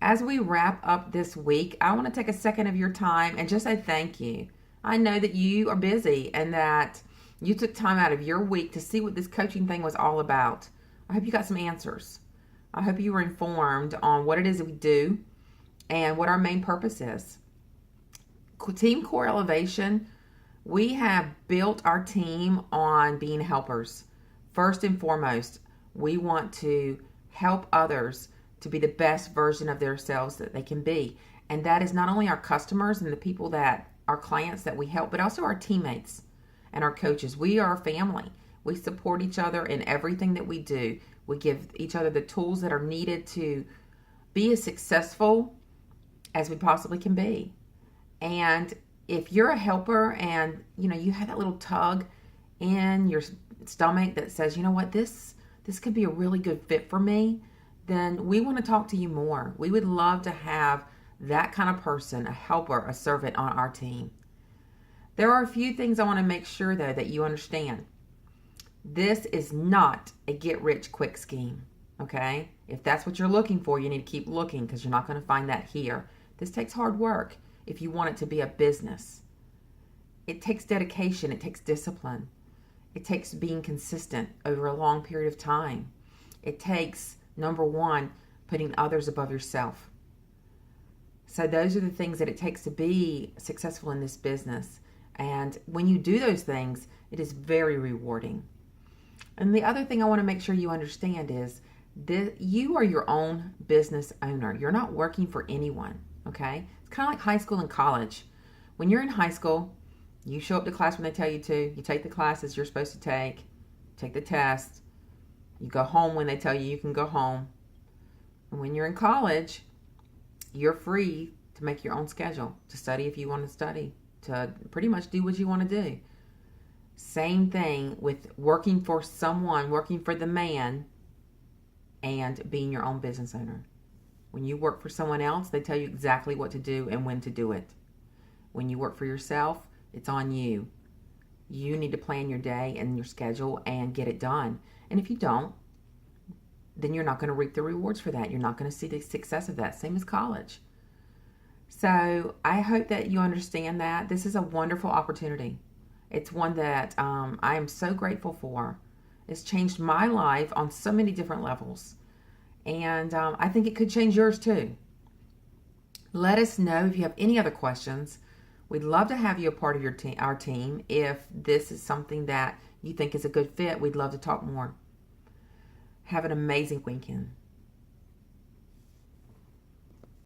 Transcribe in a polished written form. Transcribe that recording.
As we wrap up this week, I want to take a second of your time and just say thank you. I know that you are busy and that you took time out of your week to see what this coaching thing was all about. I hope you got some answers. I hope you were informed on what it is that we do and what our main purpose is. Team Core Elevation, we have built our team on being helpers. First and foremost, we want to help others to be the best version of themselves that they can be. And that is not only our customers and the people that our clients that we help, but also our teammates and our coaches. We are a family. We support each other in everything that we do. We give each other the tools that are needed to be as successful as we possibly can be. And if you're a helper and you have that little tug in your stomach that says, you know what, this could be a really good fit for me, then we want to talk to you more. We would love to have that kind of person, a helper, a servant on our team. There are a few things I want to make sure, though, that you understand. This is not a get-rich-quick scheme, okay? If that's what you're looking for, you need to keep looking because you're not going to find that here. This takes hard work if you want it to be a business. It takes dedication. It takes discipline. It takes being consistent over a long period of time. It takes, number one, putting others above yourself. So those are the things that it takes to be successful in this business. And when you do those things, it is very rewarding. And the other thing I want to make sure you understand is that you are your own business owner. You're not working for anyone, okay? It's kind of like high school and college. When you're in high school, you show up to class when they tell you to. You take the classes you're supposed to take the test. You go home when they tell you can go home. And when you're in college, you're free to make your own schedule, to study if you want to study, to pretty much do what you want to do. Same thing with working for someone, working for the man, and being your own business owner. When you work for someone else, they tell you exactly what to do and when to do it. When you work for yourself, it's on you. You need to plan your day and your schedule and get it done. And if you don't, then you're not going to reap the rewards for that. You're not going to see the success of that. Same as college. So I hope that you understand that. This is a wonderful opportunity. It's one that I am so grateful for. It's changed my life on so many different levels. And I think it could change yours too. Let us know if you have any other questions. We'd love to have you a part of our team. If this is something that you think is a good fit, we'd love to talk more. Have an amazing weekend.